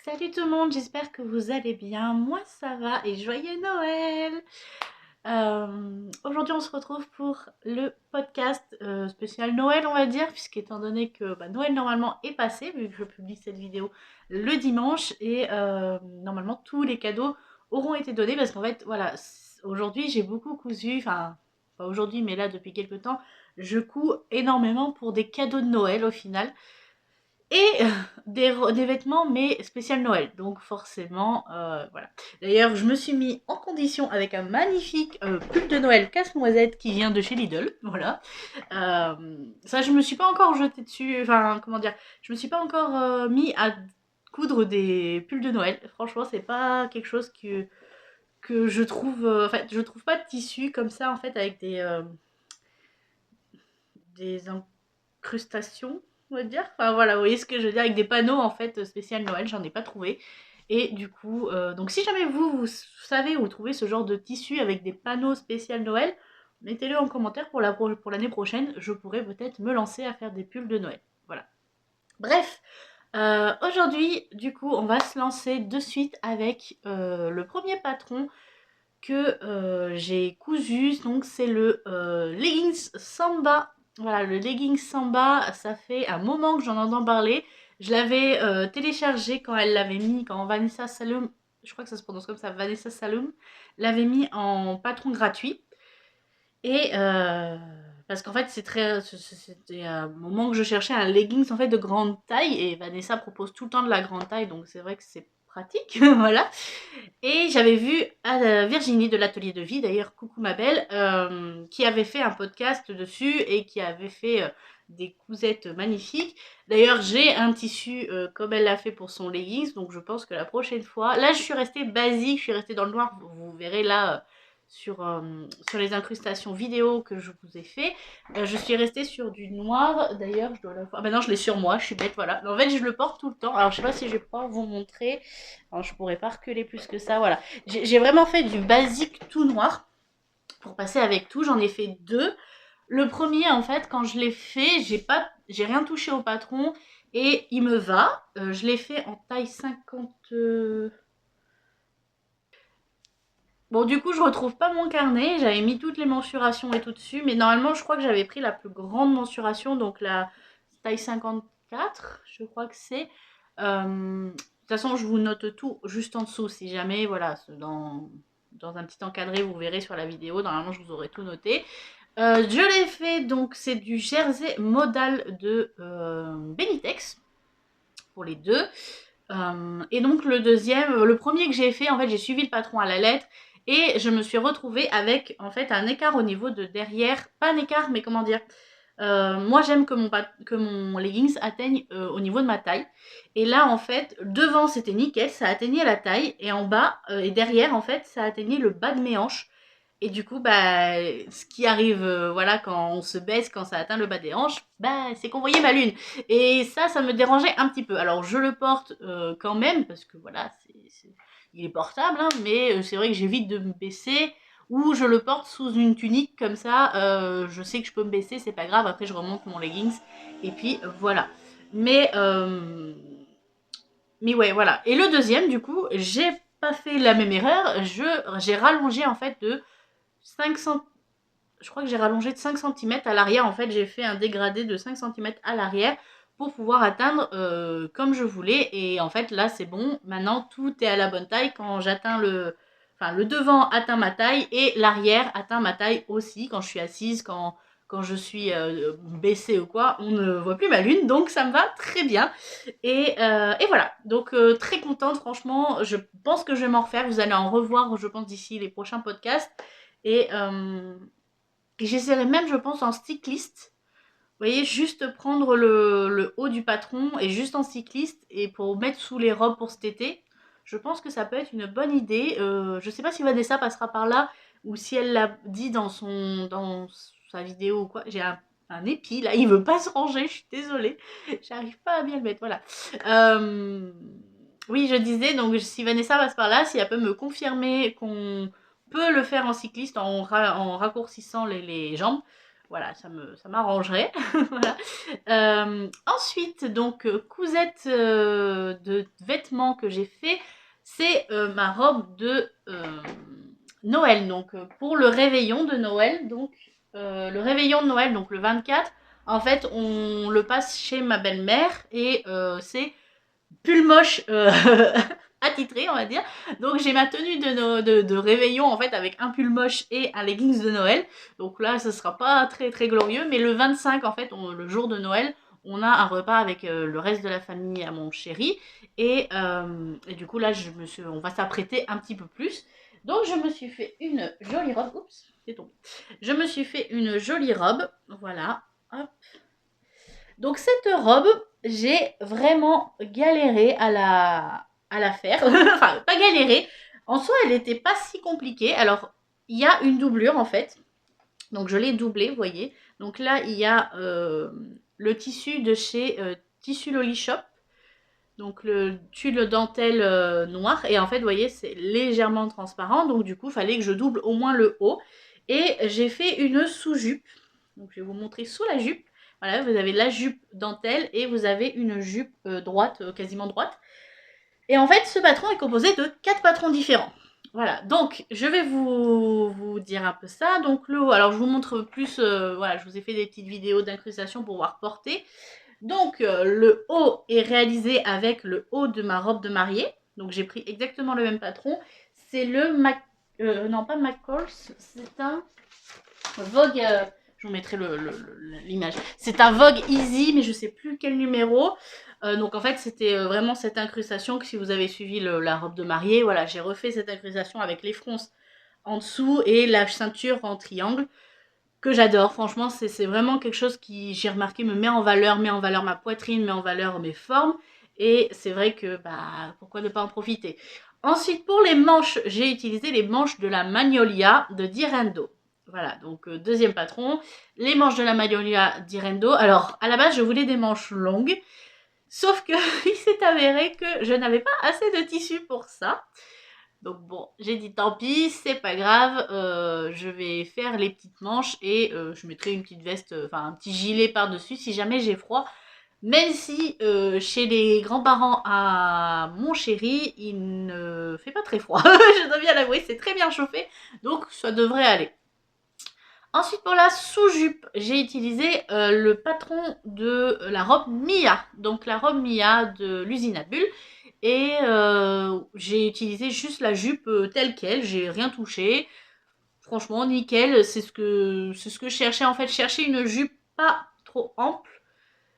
Salut tout le monde, j'espère que vous allez bien. Moi ça va et joyeux Noël. Aujourd'hui on se retrouve pour le podcast spécial Noël on va dire, puisqu'étant donné que Noël normalement est passé, vu que je publie cette vidéo le dimanche, et normalement tous les cadeaux auront été donnés, parce qu'en fait voilà, aujourd'hui j'ai beaucoup cousu, enfin pas aujourd'hui mais là depuis quelques temps, je couds énormément pour des cadeaux de Noël au final. Et des vêtements, mais spécial Noël. Donc forcément, voilà. D'ailleurs, je me suis mis en condition avec un magnifique pull de Noël casse-noisette qui vient de chez Lidl. Voilà. Ça, je me suis pas encore jetée dessus. Enfin, comment dire, je me suis pas encore mis à coudre des pulls de Noël. Franchement, c'est pas quelque chose que je trouve. En fait, je trouve pas de tissu comme ça, en fait, avec des incrustations, on va dire. Enfin voilà, vous voyez ce que je veux dire, avec des panneaux en fait spécial Noël, j'en ai pas trouvé. Et du coup, donc si jamais vous savez ou trouvez ce genre de tissu avec des panneaux spécial Noël, mettez-le en commentaire pour l'année prochaine. Je pourrais peut-être me lancer à faire des pulls de Noël. Voilà. Bref, aujourd'hui, du coup, on va se lancer de suite avec le premier patron que j'ai cousu. Donc c'est le leggings Samba. Voilà, le leggings Samba, ça fait un moment que j'en entends parler. Je l'avais téléchargé quand elle l'avait mis, quand Vanessa Salum, je crois que ça se prononce comme ça, Vanessa Salum, l'avait mis en patron gratuit. Et parce qu'en fait, c'était un moment que je cherchais un leggings en fait de grande taille, et Vanessa propose tout le temps de la grande taille, donc c'est vrai que c'est pratique, voilà. Et j'avais vu Virginie de l'Atelier de Vie, d'ailleurs, coucou ma belle, qui avait fait un podcast dessus et qui avait fait des cousettes magnifiques. D'ailleurs, j'ai un tissu comme elle l'a fait pour son leggings, donc je pense que la prochaine fois... Là, je suis restée basique, je suis restée dans le noir, vous verrez là... sur les incrustations vidéo que je vous ai fait. Je suis restée sur du noir, d'ailleurs je dois l'avoir. Ah ben non, je l'ai sur moi, je suis bête, voilà. En fait, je le porte tout le temps. Alors je sais pas si je vais pouvoir vous montrer. Alors je pourrais pas reculer plus que ça, voilà. J'ai vraiment fait du basique tout noir pour passer avec tout. J'en ai fait deux. Le premier, en fait, quand je l'ai fait, j'ai rien touché au patron et il me va. Je l'ai fait en taille 50. Bon, du coup, je retrouve pas mon carnet. J'avais mis toutes les mensurations et tout dessus, mais normalement, je crois que j'avais pris la plus grande mensuration, donc la taille 54, je crois que c'est. De toute façon, je vous note tout juste en dessous, si jamais, voilà, dans un petit encadré, vous verrez sur la vidéo. Normalement, je vous aurai tout noté. Je l'ai fait, donc c'est du jersey modal de Benitex pour les deux. Et donc le premier que j'ai fait, en fait, j'ai suivi le patron à la lettre et je me suis retrouvée avec en fait un écart au niveau de derrière, pas un écart, mais comment dire. Moi, j'aime que mon leggings atteigne au niveau de ma taille. Et là, en fait, devant, c'était nickel, ça atteignait la taille. Et en bas et derrière, en fait, ça atteignait le bas de mes hanches. Et du coup, ce qui arrive, voilà, quand on se baisse, quand ça atteint le bas des hanches, c'est qu'on voyait ma lune. Et ça me dérangeait un petit peu. Alors, je le porte quand même, parce que voilà, il est portable, hein, mais c'est vrai que j'évite de me baisser, ou je le porte sous une tunique, comme ça, je sais que je peux me baisser, c'est pas grave, après je remonte mon leggings, et puis voilà. Mais, euh, mais ouais, voilà. Et le deuxième, du coup, j'ai pas fait la même erreur, j'ai rallongé en fait de 5 cm. Je crois que j'ai rallongé de 5 centimètres à l'arrière. En fait, j'ai fait un dégradé de 5 centimètres à l'arrière pour pouvoir atteindre comme je voulais. Et en fait, là, c'est bon. Maintenant, tout est à la bonne taille. Quand j'atteins Enfin, le devant atteint ma taille et l'arrière atteint ma taille aussi. Quand je suis assise, quand je suis baissée ou quoi, on ne voit plus ma lune. Donc, ça me va très bien. Et voilà. Donc, très contente, franchement. Je pense que je vais m'en refaire. Vous allez en revoir, je pense, d'ici les prochains podcasts. Et... et j'essaierai même, je pense, en cycliste. Vous voyez, juste prendre le haut du patron et juste en cycliste et pour mettre sous les robes pour cet été. Je pense que ça peut être une bonne idée. Je sais pas si Vanessa passera par là ou si elle l'a dit dans sa vidéo ou quoi. J'ai un épi là, il veut pas se ranger, je suis désolée. J'arrive pas à bien le mettre, voilà. Oui, je disais, donc si Vanessa passe par là, si elle peut me confirmer qu'on peut le faire en cycliste en raccourcissant les jambes. Voilà, ça m'arrangerait. Voilà. Ensuite, donc, cousette de vêtements que j'ai fait, c'est ma robe de Noël. Donc, pour le réveillon de Noël, donc, le réveillon de Noël, donc le 24, en fait, on le passe chez ma belle-mère et c'est pull moche attitré, on va dire. Donc j'ai ma tenue de réveillon en fait avec un pull moche et un leggings de Noël. Donc là, ce sera pas très très glorieux, mais le 25 en fait, le jour de Noël, on a un repas avec le reste de la famille à mon chéri et du coup là, on va s'apprêter un petit peu plus. Donc je me suis fait une jolie robe. Oups, c'est tombé. Je me suis fait une jolie robe, voilà. Hop. Donc cette robe, j'ai vraiment galéré à la faire. Enfin, pas galéré. En soi, elle n'était pas si compliquée. Alors, il y a une doublure en fait. Donc je l'ai doublée, vous voyez. Donc là, il y a le tissu de chez Tissu Loli Shop. Donc le tulle dentelle noir. Et en fait, vous voyez, c'est légèrement transparent. Donc du coup, il fallait que je double au moins le haut. Et j'ai fait une sous-jupe. Donc je vais vous montrer sous la jupe. Voilà, vous avez la jupe dentelle et vous avez une jupe droite, quasiment droite. Et en fait, ce patron est composé de 4 patrons différents. Voilà, donc je vais vous dire un peu ça. Donc le haut, alors je vous montre plus, voilà, je vous ai fait des petites vidéos d'incrustation pour voir porter. Donc le haut est réalisé avec le haut de ma robe de mariée. Donc j'ai pris exactement le même patron. C'est le non pas McCall, c'est un Vogue, je vous mettrai l'image. C'est un Vogue Easy, mais je sais plus quel numéro. Donc en fait, c'était vraiment cette incrustation que si vous avez suivi la robe de mariée, voilà, j'ai refait cette incrustation avec les fronces en dessous et la ceinture en triangle que j'adore. Franchement, c'est vraiment quelque chose qui, j'ai remarqué, me met en valeur ma poitrine, met en valeur mes formes. Et c'est vrai que, bah, pourquoi ne pas en profiter. Ensuite, pour les manches, j'ai utilisé les manches de la Magnolia de Direndo. Voilà, donc deuxième patron, les manches de la Magnolia Direndo. Alors, à la base, je voulais des manches longues, sauf que il s'est avéré que je n'avais pas assez de tissu pour ça. Donc bon, j'ai dit tant pis, c'est pas grave, je vais faire les petites manches et je mettrai une petite veste, enfin un petit gilet par-dessus si jamais j'ai froid. Même si chez les grands-parents à mon chéri, il ne fait pas très froid. Je dois bien l'avouer, c'est très bien chauffé, donc ça devrait aller. Ensuite, pour la sous-jupe, j'ai utilisé le patron de la robe Mia. Donc la robe Mia de l'usine à bulles. Et j'ai utilisé juste la jupe telle qu'elle, j'ai rien touché. Franchement, nickel, c'est ce que je cherchais en fait. Je cherchais une jupe pas trop ample.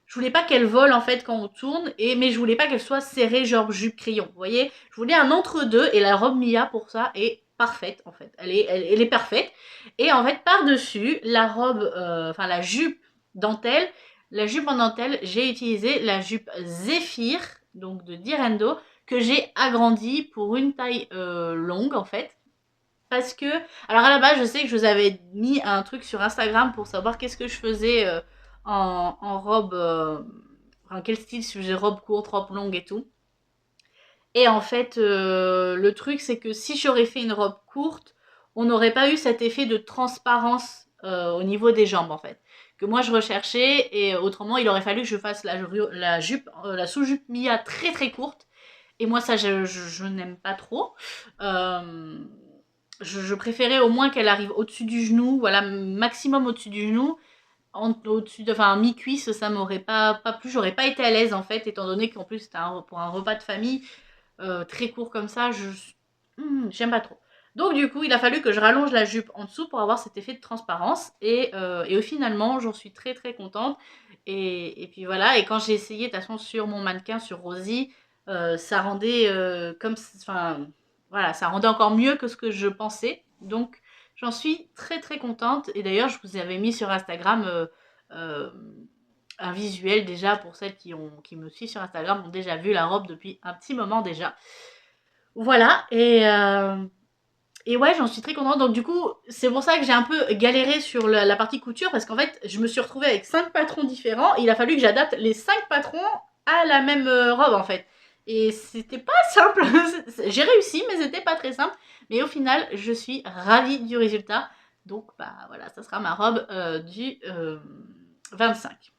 Je voulais pas qu'elle vole en fait quand on tourne, mais je voulais pas qu'elle soit serrée genre jupe crayon. Vous voyez, je voulais un entre-deux et la robe Mia pour ça est parfaite en fait. Elle est parfaite. Et en fait, par-dessus, la robe, enfin la jupe dentelle, la jupe en dentelle, j'ai utilisé la jupe Zéphyr, donc de Direndo, que j'ai agrandie pour une taille longue en fait. Parce que, alors à la base, je sais que je vous avais mis un truc sur Instagram pour savoir qu'est-ce que je faisais en robe, enfin quel style, si je faisais robe courte, robe longue et tout. Et en fait, le truc, c'est que si j'aurais fait une robe courte, on n'aurait pas eu cet effet de transparence au niveau des jambes, en fait. Que moi, je recherchais, et autrement, il aurait fallu que je fasse la jupe, la sous-jupe Mia très très courte. Et moi, ça, je n'aime pas trop. Euh, je préférais au moins qu'elle arrive au-dessus du genou, voilà, maximum au-dessus du genou. Au-dessus de, enfin, mi-cuisse, ça m'aurait pas plu. J'aurais pas été à l'aise, en fait, étant donné qu'en plus, c'était pour un repas de famille très court comme ça, j'aime pas trop. Donc du coup, il a fallu que je rallonge la jupe en dessous pour avoir cet effet de transparence. Et finalement, j'en suis très très contente. Et puis voilà, et quand j'ai essayé, de toute façon, sur mon mannequin, sur Rosie, ça rendait enfin, voilà, ça rendait encore mieux que ce que je pensais. Donc j'en suis très très contente. Et d'ailleurs, je vous avais mis sur Instagram euh, un visuel déjà pour celles qui me suivent sur Instagram ont déjà vu la robe depuis un petit moment déjà. Voilà, et ouais, j'en suis très contente. Donc du coup, c'est pour ça que j'ai un peu galéré sur la partie couture, parce qu'en fait, je me suis retrouvée avec 5 patrons différents. Il a fallu que j'adapte les 5 patrons à la même robe, en fait. Et c'était pas simple. J'ai réussi, mais c'était pas très simple. Mais au final, je suis ravie du résultat. Donc bah voilà, ça sera ma robe du 25.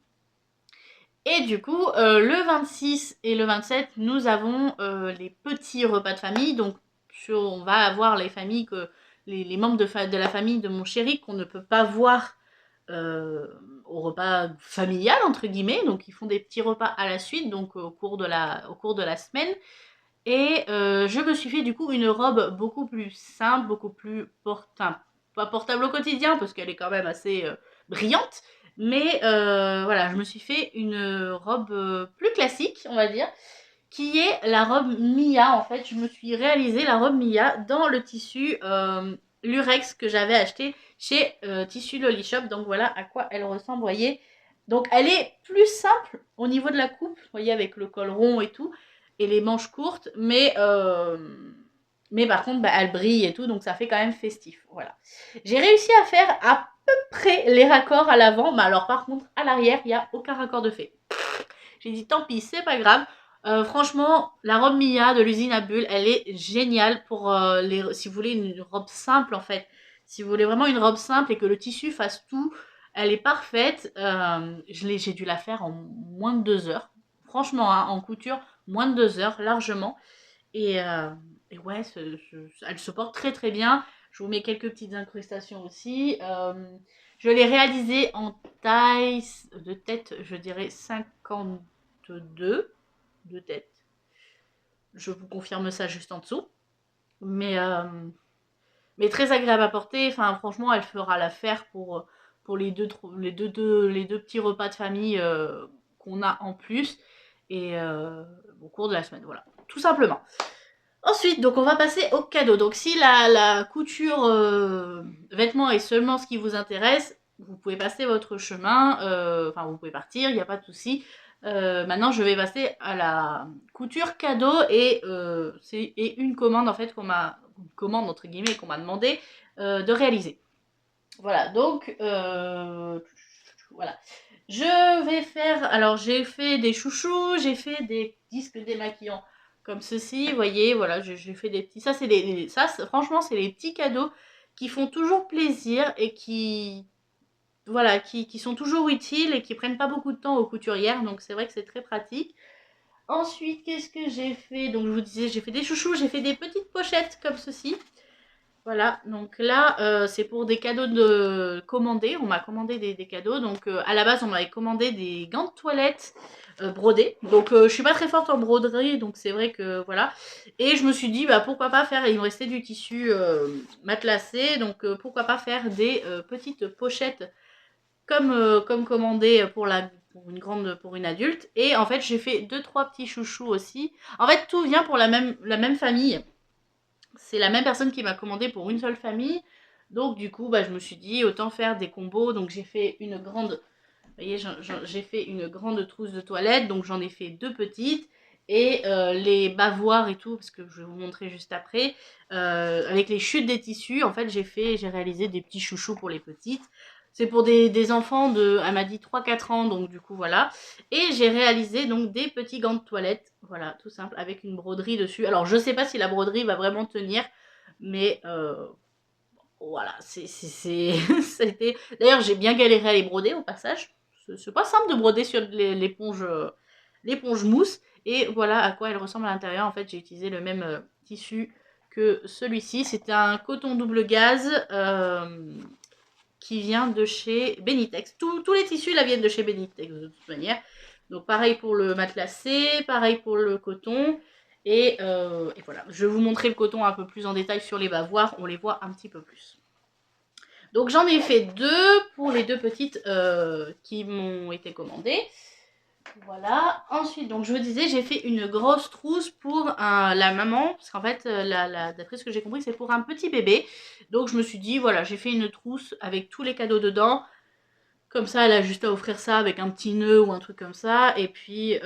Et du coup, le 26 et le 27, nous avons les petits repas de famille. Donc, on va avoir les familles, les membres de la famille de mon chéri qu'on ne peut pas voir au repas familial, entre guillemets. Donc, ils font des petits repas à la suite, donc au cours de la semaine. Et je me suis fait du coup une robe beaucoup plus simple, beaucoup plus pas portable au quotidien, parce qu'elle est quand même assez brillante. Mais voilà, je me suis fait une robe plus classique, on va dire, qui est la robe Mia. En fait, je me suis réalisé la robe Mia dans le tissu Lurex que j'avais acheté chez Tissu Loli Shop. Donc voilà à quoi elle ressemble, vous voyez. Donc elle est plus simple au niveau de la coupe, vous voyez, avec le col rond et tout, et les manches courtes, mais par contre, bah, elle brille et tout, donc ça fait quand même festif. Voilà. J'ai réussi à faire à peu près les raccords à l'avant, mais alors par contre, à l'arrière, il n'y a aucun raccord de fait. J'ai dit tant pis, c'est pas grave. Franchement, la robe Mia de l'usine à bulles, elle est géniale pour si vous voulez une robe simple en fait. Si vous voulez vraiment une robe simple et que le tissu fasse tout, elle est parfaite. J'ai dû la faire en moins de 2 heures. Franchement, hein, en couture, moins de 2 heures, largement. Et, euh, et ouais, elle se porte très très bien. Je vous mets quelques petites incrustations aussi. Je l'ai réalisée en taille de tête, je dirais 52 de tête. Je vous confirme ça juste en dessous. Mais, euh, mais très agréable à porter. Enfin, franchement, elle fera l'affaire pour les deux petits repas de famille qu'on a en plus. Et au cours de la semaine, voilà. Tout simplement. Ensuite, donc on va passer au cadeau. Donc si la couture vêtements est seulement ce qui vous intéresse, vous pouvez passer votre chemin, enfin vous pouvez partir, il n'y a pas de souci. Maintenant, je vais passer à la couture cadeau et une commande en fait une commande entre guillemets qu'on m'a demandé de réaliser. Voilà, donc voilà. Je vais faire, alors j'ai fait des chouchous, j'ai fait des disques démaquillants comme ceci, vous voyez, voilà, j'ai fait des petits, franchement, c'est les petits cadeaux qui font toujours plaisir et voilà, qui sont toujours utiles et qui prennent pas beaucoup de temps aux couturières, donc c'est vrai que c'est très pratique. Ensuite, qu'est-ce que j'ai fait? Donc je vous disais, j'ai fait des chouchous, j'ai fait des petites pochettes comme ceci. Voilà, donc là, c'est pour des cadeaux de commandés. On m'a commandé des cadeaux. Donc, à la base, on m'avait commandé des gants de toilette brodés. Donc, je suis pas très forte en broderie, donc c'est vrai que voilà. Et je me suis dit, bah pourquoi pas faire. Il me restait du tissu matelassé, donc pourquoi pas faire des petites pochettes comme commandé pour une adulte. Et en fait, j'ai fait deux trois petits chouchous aussi. En fait, tout vient pour la même famille. C'est la même personne qui m'a commandé pour une seule famille. Donc du coup, bah, je me suis dit autant faire des combos. Donc j'ai fait une grande, vous voyez, j'ai fait une grande trousse de toilette. Donc j'en ai fait deux petites. Et les bavoirs et tout, parce que je vais vous montrer juste après, avec les chutes des tissus, en fait j'ai réalisé des petits chouchous pour les petites. C'est pour des enfants elle m'a dit 3-4 ans, donc du coup voilà. Et j'ai réalisé donc des petits gants de toilette, voilà, tout simple, avec une broderie dessus. Alors je sais pas si la broderie va vraiment tenir, mais voilà, c'était... D'ailleurs j'ai bien galéré à les broder au passage. C'est pas simple de broder sur l'éponge mousse. Et voilà à quoi elle ressemble à l'intérieur. En fait j'ai utilisé le même tissu que celui-ci. C'est un coton double gaz qui vient de chez Benitex. Tous les tissus là viennent de chez Benitex de toute manière. Donc pareil pour le matelassé, pareil pour le coton. Et voilà, je vais vous montrer le coton un peu plus en détail sur les bavoirs, on les voit un petit peu plus. Donc j'en ai fait deux pour les deux petites qui m'ont été commandées. Voilà. Ensuite, donc je vous disais, j'ai fait une grosse trousse pour la maman, parce qu'en fait, d'après ce que j'ai compris, c'est pour un petit bébé. Donc je me suis dit, voilà, j'ai fait une trousse avec tous les cadeaux dedans. Comme ça, elle a juste à offrir ça avec un petit nœud ou un truc comme ça. Et puis,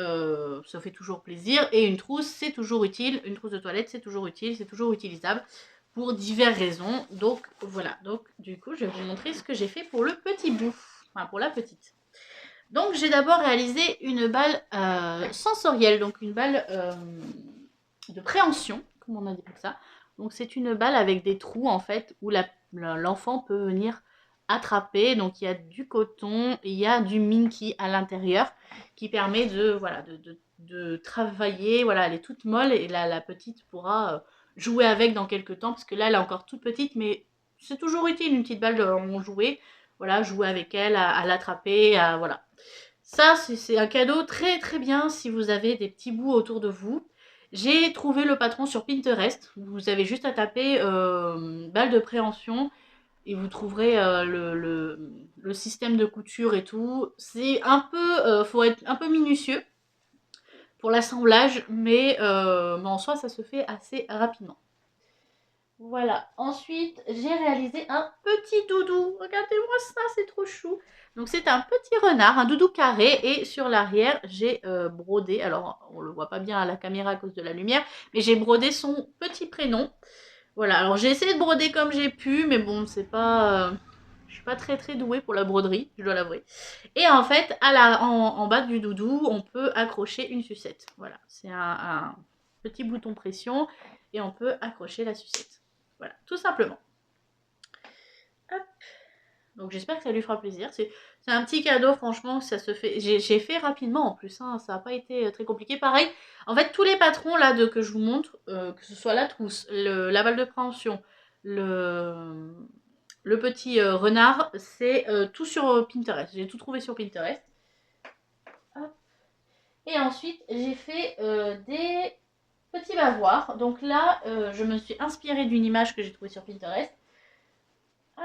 ça fait toujours plaisir. Et une trousse, c'est toujours utile. Une trousse de toilette, c'est toujours utile, c'est toujours utilisable pour diverses raisons. Donc voilà. Donc du coup, je vais vous montrer ce que j'ai fait pour le petit bout. Enfin, pour la petite. Donc j'ai d'abord réalisé une balle sensorielle, donc une balle de préhension, comme on a dit ça. Donc c'est une balle avec des trous en fait, où l'enfant peut venir attraper. Donc il y a du coton, il y a du minky à l'intérieur qui permet de, voilà, de travailler. Voilà, elle est toute molle et la petite pourra jouer avec dans quelques temps, parce que là elle est encore toute petite, mais c'est toujours utile une petite balle en jouet. Voilà, jouer avec elle, à l'attraper, voilà. Ça, c'est un cadeau très très bien si vous avez des petits bouts autour de vous. J'ai trouvé le patron sur Pinterest. Vous avez juste à taper balle de préhension et vous trouverez le système de couture et tout. C'est un peu, faut être un peu minutieux pour l'assemblage, mais en soi, ça se fait assez rapidement. Voilà. Ensuite, j'ai réalisé un petit doudou. Regardez-moi ça, c'est trop chou. Donc c'est un petit renard, un doudou carré, et sur l'arrière, j'ai brodé, alors on le voit pas bien à la caméra à cause de la lumière, mais j'ai brodé son petit prénom. Voilà, alors j'ai essayé de broder comme j'ai pu, mais bon, c'est pas... je suis pas très très douée pour la broderie, je dois l'avouer. Et en fait, en bas du doudou, on peut accrocher une sucette. Voilà, c'est un petit bouton pression, et on peut accrocher la sucette. Voilà, tout simplement. Hop. Donc j'espère que ça lui fera plaisir. C'est un petit cadeau, franchement, ça se fait. J'ai fait rapidement en plus, hein, ça n'a pas été très compliqué. Pareil, en fait, tous les patrons là que je vous montre, que ce soit la trousse, la balle de préhension, le, le petit renard, c'est tout sur Pinterest. J'ai tout trouvé sur Pinterest. Hop. Et ensuite, j'ai fait des petits bavoirs. Donc là, je me suis inspirée d'une image que j'ai trouvée sur Pinterest. Hop.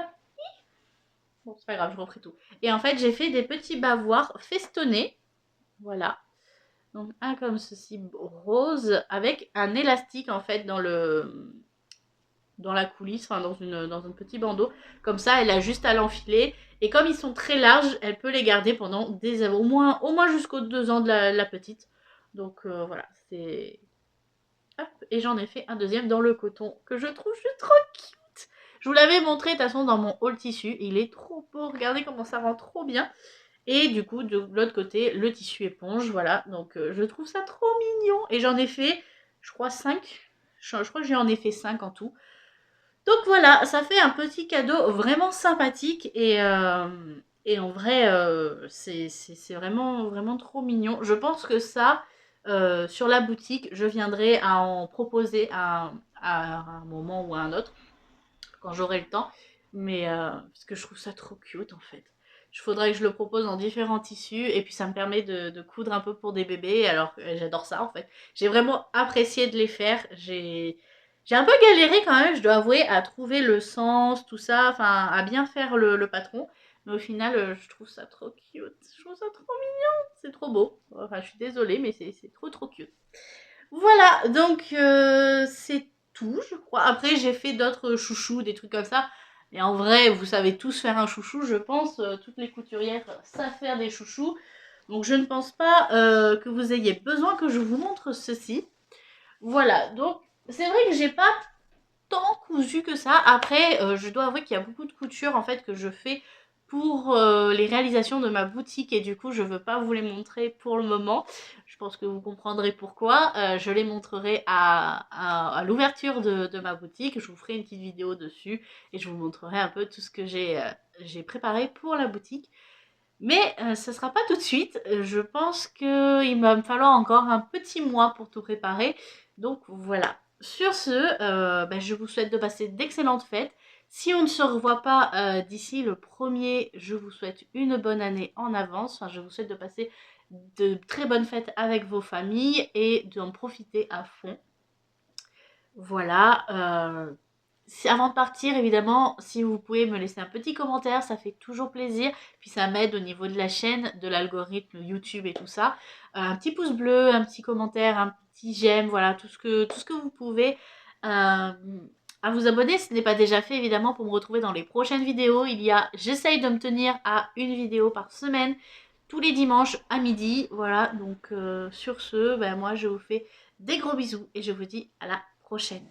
Bon, c'est pas grave, je referai tout. Et en fait, j'ai fait des petits bavoirs festonnés. Voilà. Donc, un comme ceci, rose, avec un élastique, en fait, dans la coulisse, enfin, dans un petit bandeau. Comme ça, elle a juste à l'enfiler. Et comme ils sont très larges, elle peut les garder pendant des années, au moins jusqu'aux 2 ans de la petite. Donc, voilà, c'est... Hop, et j'en ai fait un deuxième dans le coton, que je trouve juste trop cute. Je vous l'avais montré de toute façon dans mon haul tissu. Il est trop beau. Regardez comment ça rend trop bien. Et du coup, de l'autre côté, le tissu éponge. Voilà. Donc, je trouve ça trop mignon. Et j'en ai fait, je crois, 5. Je crois que j'en ai fait 5 en tout. Donc voilà, ça fait un petit cadeau vraiment sympathique. Et en vrai, c'est vraiment, vraiment trop mignon. Je pense que ça, sur la boutique, je viendrai à en proposer à un moment ou à un autre quand j'aurai le temps. Mais parce que je trouve ça trop cute en fait. Il faudrait que je le propose en différents tissus et puis ça me permet de coudre un peu pour des bébés. Alors j'adore ça en fait. J'ai vraiment apprécié de les faire. J'ai un peu galéré quand même, je dois avouer, à trouver le sens, tout ça, enfin à bien faire le patron. Mais au final, je trouve ça trop cute. Je trouve ça trop mignon. C'est trop beau. Enfin, je suis désolée, mais c'est trop trop cute. Voilà, donc c'est tout, je crois. Après, j'ai fait d'autres chouchous, des trucs comme ça. Et en vrai, vous savez tous faire un chouchou, je pense. Toutes les couturières savent faire des chouchous. Donc je ne pense pas que vous ayez besoin que je vous montre ceci. Voilà, donc c'est vrai que j'ai pas tant cousu que ça. Après, je dois avouer qu'il y a beaucoup de coutures en fait que je fais pour les réalisations de ma boutique et du coup je veux pas vous les montrer pour le moment. Je pense que vous comprendrez pourquoi. Je les montrerai à l'ouverture de ma boutique. Je vous ferai une petite vidéo dessus et je vous montrerai un peu tout ce que j'ai préparé pour la boutique. Mais ça sera pas tout de suite. Je pense qu'il va me falloir encore un petit mois pour tout préparer. Donc voilà. Sur ce, je vous souhaite de passer d'excellentes fêtes. Si on ne se revoit pas d'ici le 1er, je vous souhaite une bonne année en avance. Enfin, je vous souhaite de passer de très bonnes fêtes avec vos familles et d'en profiter à fond. Voilà. Avant de partir, évidemment, si vous pouvez me laisser un petit commentaire, ça fait toujours plaisir. Puis ça m'aide au niveau de la chaîne, de l'algorithme YouTube et tout ça. Un petit pouce bleu, un petit commentaire, un petit j'aime, voilà, tout ce que vous pouvez. À vous abonner, ce n'est pas déjà fait, évidemment, pour me retrouver dans les prochaines vidéos. J'essaye de me tenir à une vidéo par semaine, tous les dimanches à midi. Voilà, donc sur ce, moi je vous fais des gros bisous et je vous dis à la prochaine.